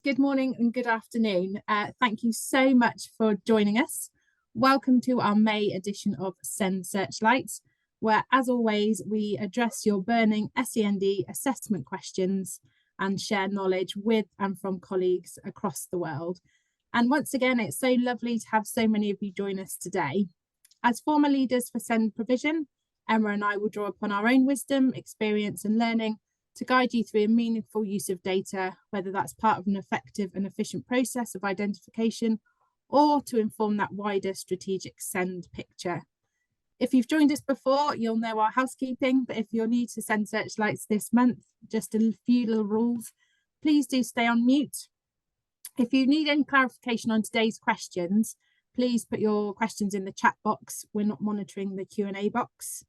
Good morning and good afternoon. Thank you so much for joining us. Welcome to our May edition of Send Searchlights, where, as always, we address your burning SEND assessment questions and share knowledge with and from colleagues across the world. And once again, it's so lovely to have so many of you join us today. As former leaders for SEND provision, Emma and I will draw upon our own wisdom, experience, and learning to guide you through a meaningful use of data, whether that's part of an effective and efficient process of identification or to inform that wider strategic SEND picture. If you've joined us before, you'll know our housekeeping, but if you're new to Send Searchlights this month, just a few little rules. Please do stay on mute. If you need any clarification on today's questions, please put your questions in the chat box. We're not monitoring the Q&A box.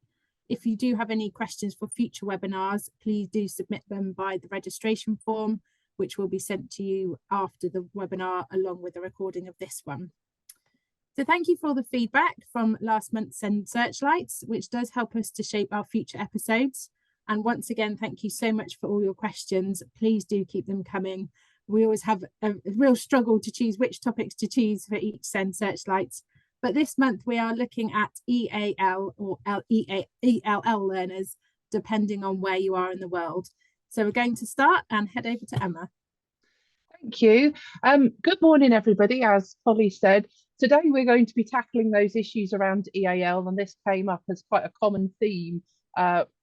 If you do have any questions for future webinars, please do submit them by the registration form, which will be sent to you after the webinar, along with a recording of this one. So thank you for all the feedback from last month's Send Searchlights, which does help us to shape our future episodes. And once again, thank you so much for all your questions. Please do keep them coming. We always have a real struggle to choose which topics to choose for each Send Searchlights. But this month we are looking at EAL or ELL learners, depending on where you are in the world. So we're going to start and head over to Emma. Thank you. Good morning, everybody. As Polly said, today we're going to be tackling those issues around EAL, and this came up as quite a common theme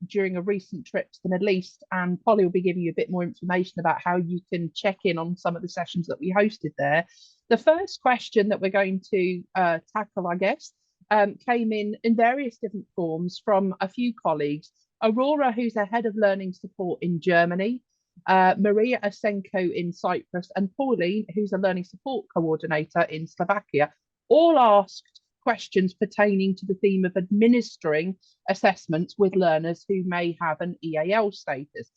during a recent trip to the Middle East, and Polly will be giving you a bit more information about how you can check in on some of the sessions that we hosted there. The first question that we're going to tackle, I guess, came in various different forms from a few colleagues. Aurora, who's a head of learning support in Germany, Maria Asenko in Cyprus, and Pauline, who's a learning support coordinator in Slovakia, all asked questions pertaining to the theme of administering assessments with learners who may have an EAL status.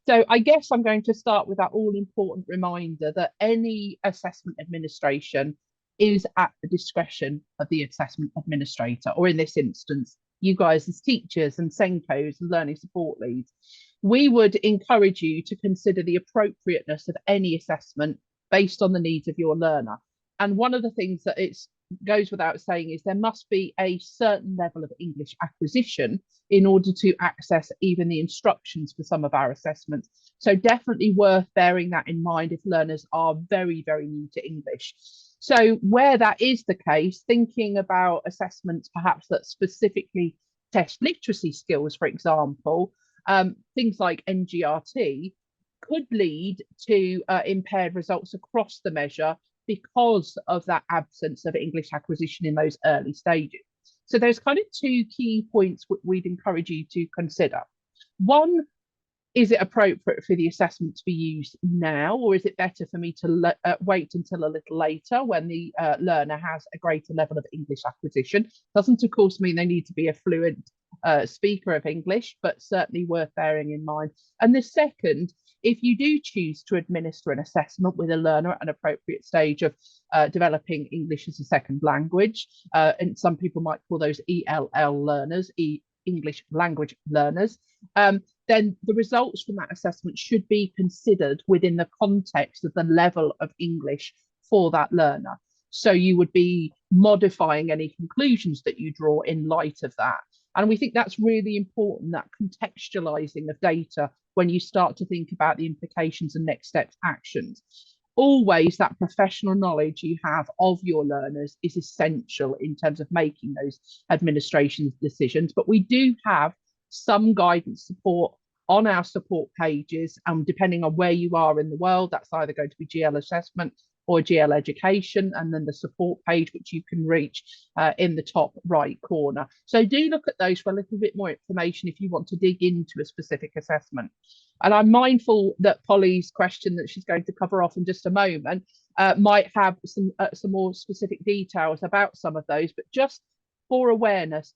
So I guess I'm going to start with that all-important reminder that any assessment administration is at the discretion of the assessment administrator, or in this instance, you guys as teachers and SENCOs and learning support leads. We would encourage you to consider the appropriateness of any assessment based on the needs of your learner. And one of the things that goes without saying is there must be a certain level of English acquisition in order to access even the instructions for some of our assessments. So definitely worth bearing that in mind if learners are very, very new to English. So where that is the case, thinking about assessments perhaps that specifically test literacy skills, for example, things like NGRT could lead to impaired results across the measure because of that absence of English acquisition in those early stages. So there's kind of two key points we'd encourage you to consider. One, is it appropriate for the assessment to be used now, or is it better for me to wait until a little later when the learner has a greater level of English acquisition? Doesn't, of course, mean they need to be a fluent speaker of English, but certainly worth bearing in mind. And the second, if you do choose to administer an assessment with a learner at an appropriate stage of developing English as a second language, and some people might call those ELL learners, English language learners, then the results from that assessment should be considered within the context of the level of English for that learner. So you would be modifying any conclusions that you draw in light of that. And we think that's really important, that contextualizing of data when you start to think about the implications and next steps actions. Always that professional knowledge you have of your learners is essential in terms of making those administration decisions. But we do have some guidance support on our support pages, and depending on where you are in the world, that's either going to be GL assessment or GL education, and then the support page, which you can reach in the top right corner. So do look at those for a little bit more information if you want to dig into a specific assessment. And I'm mindful that Polly's question that she's going to cover off in just a moment might have some more specific details about some of those, but just for awareness,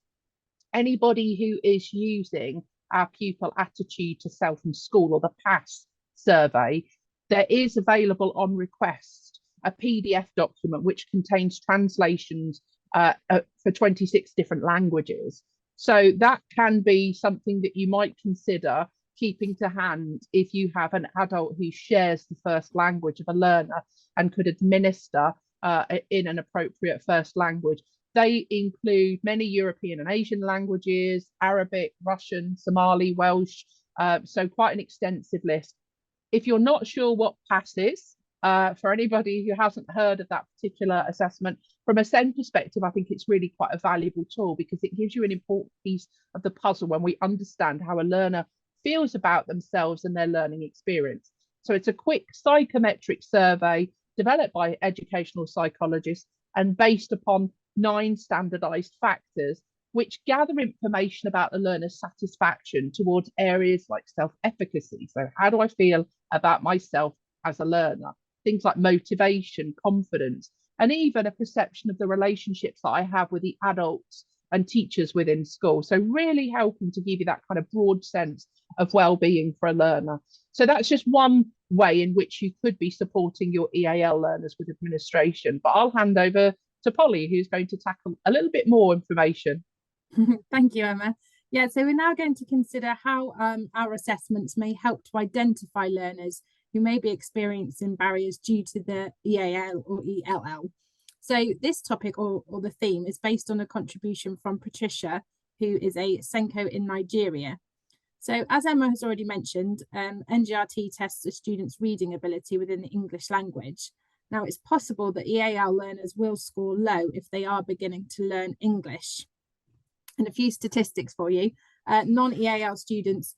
anybody who is using our pupil attitude to self and school, or the PASS survey, there is available on request a PDF document which contains translations for 26 different languages. So that can be something that you might consider keeping to hand if you have an adult who shares the first language of a learner and could administer in an appropriate first language. They include many European and Asian languages, Arabic, Russian, Somali, Welsh, so quite an extensive list. If you're not sure what PASS is, for anybody who hasn't heard of that particular assessment, from a SEND perspective, I think it's really quite a valuable tool because it gives you an important piece of the puzzle when we understand how a learner feels about themselves and their learning experience. So it's a quick psychometric survey developed by educational psychologists and based upon 9 standardized factors which gather information about the learner's satisfaction towards areas like self-efficacy. So how do I feel about myself as a learner? Things like motivation, confidence, and even a perception of the relationships that I have with the adults and teachers within school. So really helping to give you that kind of broad sense of well-being for a learner. So that's just one way in which you could be supporting your EAL learners with administration. But I'll hand over to Polly, who's going to tackle a little bit more information. Thank you, Emma. Yeah, so we're now going to consider how our assessments may help to identify learners who may be experiencing barriers due to the EAL or ELL. So this topic or the theme is based on a contribution from Patricia, who is a Senko in Nigeria. So as Emma has already mentioned, NGRT tests a student's reading ability within the English language. Now, it's possible that EAL learners will score low if they are beginning to learn English. And a few statistics for you. Non-EAL students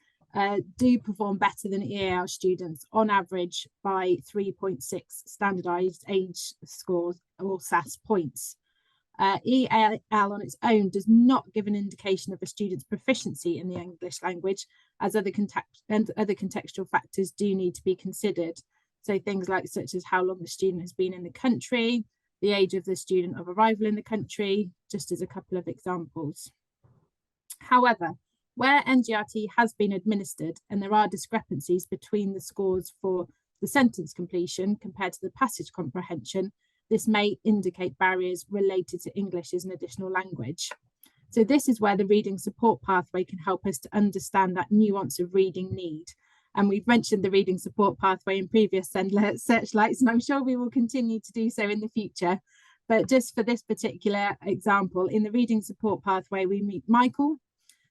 do perform better than EAL students on average by 3.6 standardized age scores or SAS points. EAL on its own does not give an indication of a student's proficiency in the English language, as other contextual factors do need to be considered. So things like such as how long the student has been in the country, the age of the student of arrival in the country, just as a couple of examples. However, where NGRT has been administered and there are discrepancies between the scores for the sentence completion compared to the passage comprehension, this may indicate barriers related to English as an additional language. So this is where the reading support pathway can help us to understand that nuance of reading need. And we've mentioned the reading support pathway in previous Searchlights, and I'm sure we will continue to do so in the future. But just for this particular example, in the reading support pathway, we meet Michael.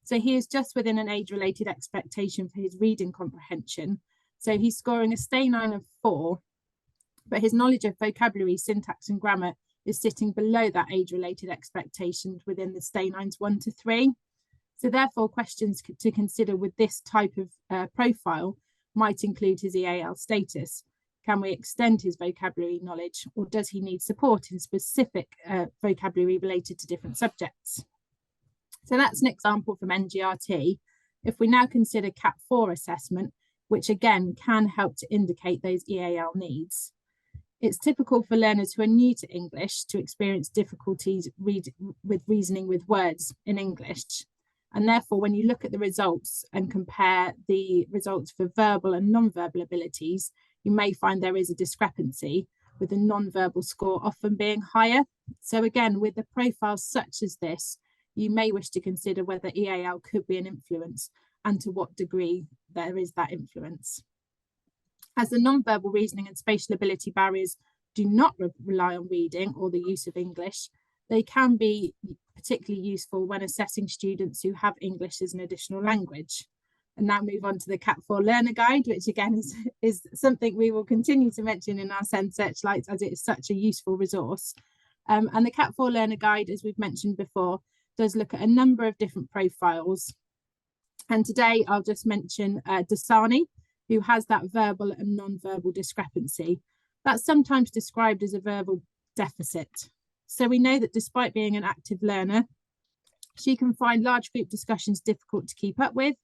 So he is just within an age-related expectation for his reading comprehension. So he's scoring a stay 9 of 4, but his knowledge of vocabulary, syntax and grammar is sitting below that age-related expectations within the stay 9s 1 to 3. So therefore, questions to consider with this type of profile might include his EAL status. Can we extend his vocabulary knowledge, or does he need support in specific vocabulary related to different subjects? So that's an example from NGRT. If we now consider CAP 4 assessment, which again can help to indicate those EAL needs. It's typical for learners who are new to English to experience difficulties with reasoning with words in English. And therefore, when you look at the results and compare the results for verbal and non-verbal abilities, you may find there is a discrepancy, with the non-verbal score often being higher. So again, with a profile such as this, you may wish to consider whether EAL could be an influence and to what degree there is that influence. As the non-verbal reasoning and spatial ability barriers do not rely on reading or the use of English, they can be particularly useful when assessing students who have English as an additional language. And now move on to the CAP 4 Learner Guide, which again is something we will continue to mention in our SEND Searchlights as it is such a useful resource. And the CAP 4 Learner Guide, as we've mentioned before, does look at a number of different profiles. And today I'll just mention Dasani, who has that verbal and non-verbal discrepancy. That's sometimes described as a verbal deficit. So we know that despite being an active learner, she can find large group discussions difficult to keep up with.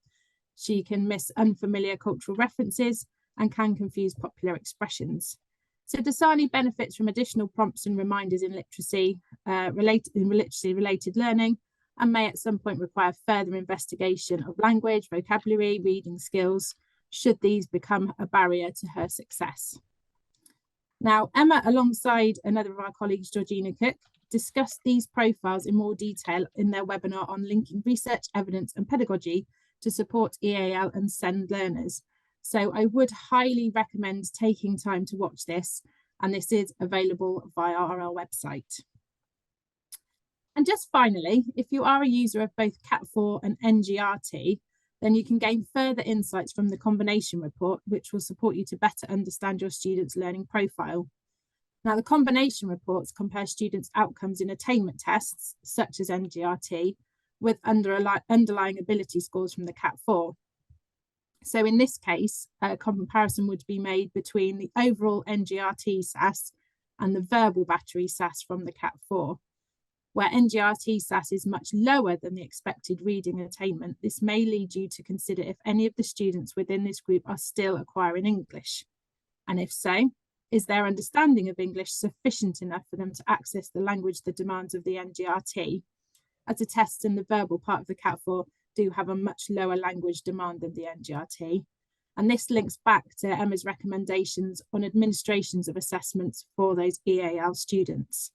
She can miss unfamiliar cultural references and can confuse popular expressions. So Dasani benefits from additional prompts and reminders in literacy-related learning, and may at some point require further investigation of language, vocabulary, reading skills, should these become a barrier to her success. Now, Emma, alongside another of our colleagues, Georgina Cook, discussed these profiles in more detail in their webinar on linking research, evidence and pedagogy to support EAL and SEND learners. So I would highly recommend taking time to watch this, and this is available via our website. And just finally, if you are a user of both Cat4 and NGRT, then you can gain further insights from the combination report, which will support you to better understand your students' learning profile. Now, the combination reports compare students' outcomes in attainment tests, such as NGRT, with underlying ability scores from the Cat4. So in this case, a comparison would be made between the overall NGRT SAS and the verbal battery SAS from the Cat4. Where NGRT SAS is much lower than the expected reading attainment, this may lead you to consider if any of the students within this group are still acquiring English. And if so, is their understanding of English sufficient enough for them to access the language the demands of the NGRT? As the tests in the verbal part of the Cat4 do have a much lower language demand than the NGRT. And this links back to Emma's recommendations on administrations of assessments for those EAL students.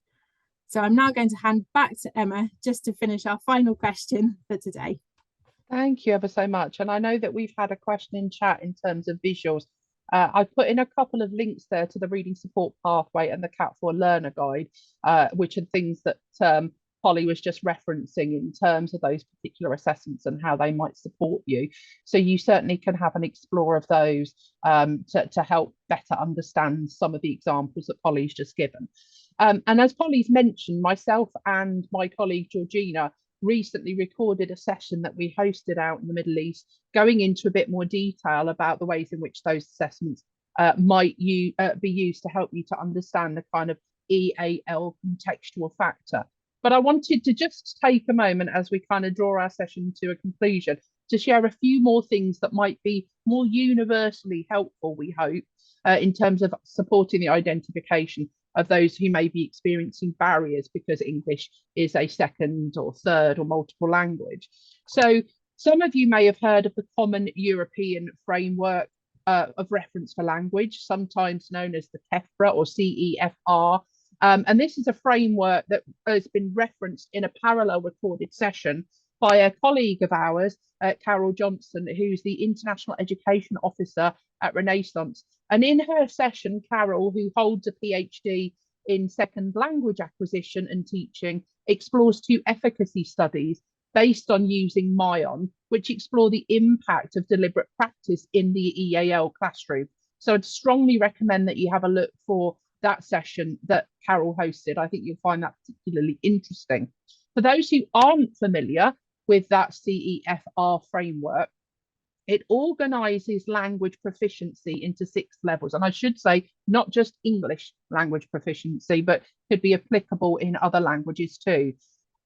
So I'm now going to hand back to Emma just to finish our final question for today. Thank you ever so much. And I know that we've had a question in chat in terms of visuals. I've put in a couple of links there to the reading support pathway and the Cat4 learner guide, which are things that Polly was just referencing in terms of those particular assessments and how they might support you. So you certainly can have an explore of those to help better understand some of the examples that Polly's just given. And as Polly's mentioned, myself and my colleague Georgina recently recorded a session that we hosted out in the Middle East, going into a bit more detail about the ways in which those assessments might be used to help you to understand the kind of EAL contextual factor. But I wanted to just take a moment as we kind of draw our session to a conclusion to share a few more things that might be more universally helpful, we hope, in terms of supporting the identification of those who may be experiencing barriers because English is a second or third or multiple language. So some of you may have heard of the Common European Framework of Reference for Language, sometimes known as the CEFRA or CEFR. And this is a framework that has been referenced in a parallel recorded session by a colleague of ours, Carol Johnson, who's the International Education Officer at Renaissance. And in her session, Carol, who holds a PhD in second language acquisition and teaching, explores two efficacy studies based on using MYON, which explore the impact of deliberate practice in the EAL classroom. So I'd strongly recommend that you have a look for that session that Carol hosted. I think you'll find that particularly interesting. For those who aren't familiar with that CEFR framework, it organises language proficiency into 6 levels. And I should say, not just English language proficiency, but could be applicable in other languages too.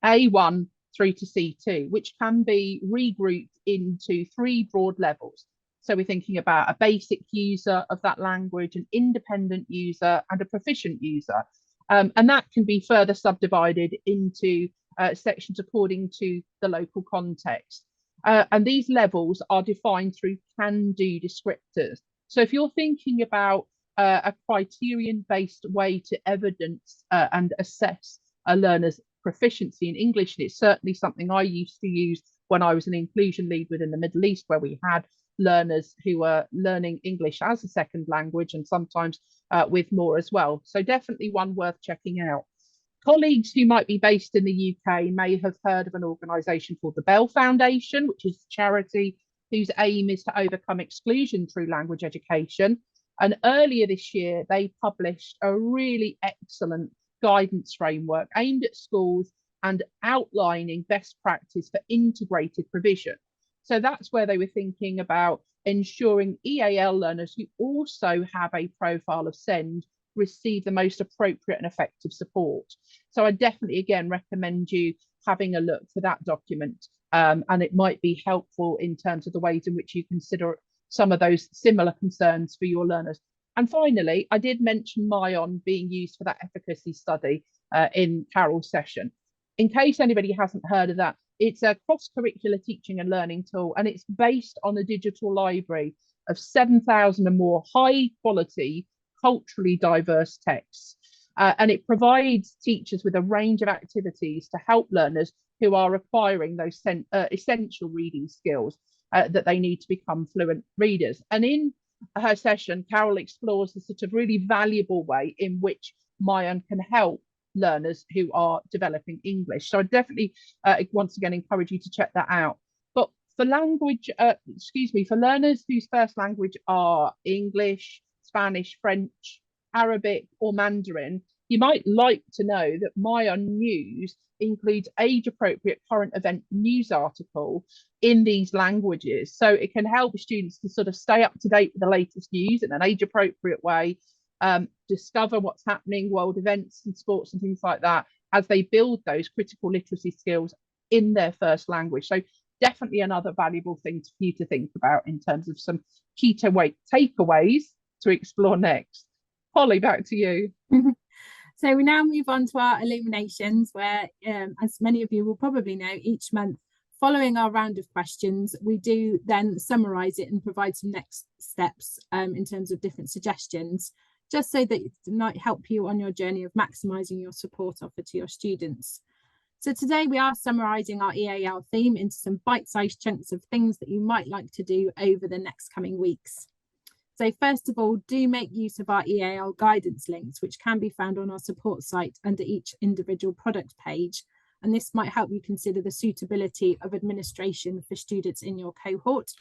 A1 through to C2, which can be regrouped into 3 broad levels. So we're thinking about a basic user of that language, an independent user, and a proficient user. And that can be further subdivided into sections according to the local context. And these levels are defined through can-do descriptors. So if you're thinking about a criterion-based way to evidence and assess a learner's proficiency in English, and it's certainly something I used to use when I was an inclusion lead within the Middle East, where we had learners who were learning English as a second language and sometimes with more as well. So definitely one worth checking out. Colleagues who might be based in the UK may have heard of an organisation called the Bell Foundation, which is a charity whose aim is to overcome exclusion through language education. And earlier this year, they published a really excellent guidance framework aimed at schools and outlining best practice for integrated provision. So that's where they were thinking about ensuring EAL learners who also have a profile of SEND receive the most appropriate and effective support. So I definitely, again, recommend you having a look for that document, and it might be helpful in terms of the ways in which you consider some of those similar concerns for your learners. And finally, I did mention MYON being used for that efficacy study in Carol's session. In case anybody hasn't heard of that, it's a cross-curricular teaching and learning tool, and it's based on a digital library of 7,000 and more high-quality, culturally diverse texts. And it provides teachers with a range of activities to help learners who are acquiring those essential reading skills. that they need to become fluent readers. And in her session, Carol explores the sort of really valuable way in which Mayan can help learners who are developing English. So I definitely, once again, encourage you to check that out. But for for learners whose first language are English, Spanish, French, Arabic, or Mandarin, you might like to know that Mayan News includes age-appropriate current event news article in these languages. So it can help students to sort of stay up to date with the latest news in an age-appropriate way, discover what's happening, world events and sports and things like that, as they build those critical literacy skills in their first language. So definitely another valuable thing for you to think about in terms of some key takeaways to explore next. Polly, back to you. So we now move on to our illuminations, where, as many of you will probably know, each month following our round of questions, we do then summarise it and provide some next steps in terms of different suggestions, just so that it might help you on your journey of maximising your support offered to your students. So today we are summarising our EAL theme into some bite-sized chunks of things that you might like to do over the next coming weeks. So first of all, do make use of our EAL guidance links, which can be found on our support site under each individual product page. And this might help you consider the suitability of administration for students in your cohort.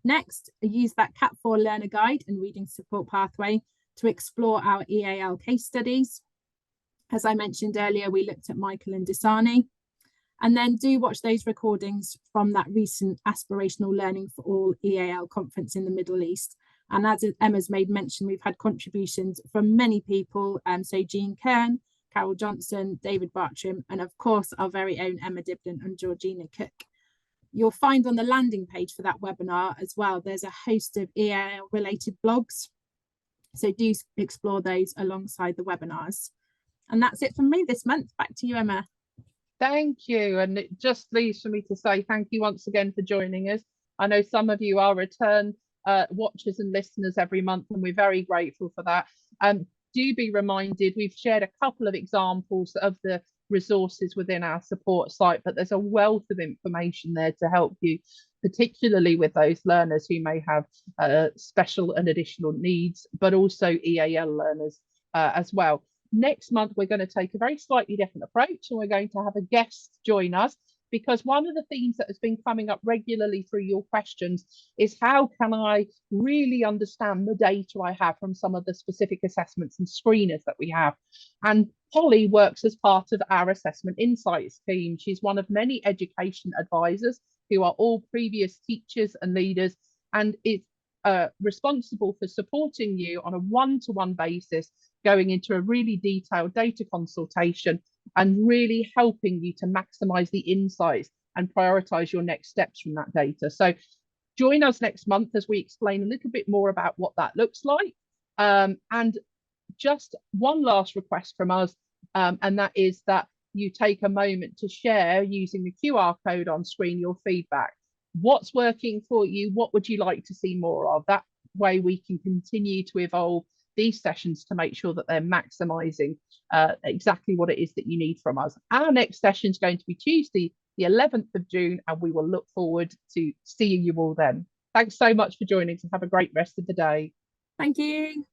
Next, use that Cat 4 learner guide and reading support pathway to explore our EAL case studies. As I mentioned earlier, we looked at Michael and Dasani. And then do watch those recordings from that recent Aspirational Learning for All EAL conference in the Middle East. And as Emma's made mention, we've had contributions from many people. So Jean Kern, Carol Johnson, David Bartram, and of course, our very own Emma Dibden and Georgina Cook. You'll find on the landing page for that webinar as well, there's a host of EAL related blogs. So do explore those alongside the webinars. And that's it from me this month. Back to you, Emma. Thank you. And it just leaves for me to say thank you once again for joining us. I know some of you are return watchers and listeners every month, and we're very grateful for that. Do be reminded, we've shared a couple of examples of the resources within our support site, but there's a wealth of information there to help you, particularly with those learners who may have special and additional needs, but also EAL learners as well. Next month, we're going to take a very slightly different approach, and we're going to have a guest join us, because one of the themes that has been coming up regularly through your questions is how can I really understand the data I have from some of the specific assessments and screeners that we have. And Polly works as part of our Assessment Insights team. She's one of many education advisors who are all previous teachers and leaders, and is responsible for supporting you on a one-to-one basis, going into a really detailed data consultation and really helping you to maximize the insights and prioritize your next steps from that data. So join us next month as we explain a little bit more about what that looks like. And just one last request from us, and that is that you take a moment to share, using the QR code on screen, your feedback. What's working for you? What would you like to see more of? That way we can continue to evolve these sessions to make sure that they're maximizing exactly what it is that you need from us. Our next session is going to be Tuesday, the 11th of June, and we will look forward to seeing you all then. Thanks so much for joining us, and have a great rest of the day. Thank you.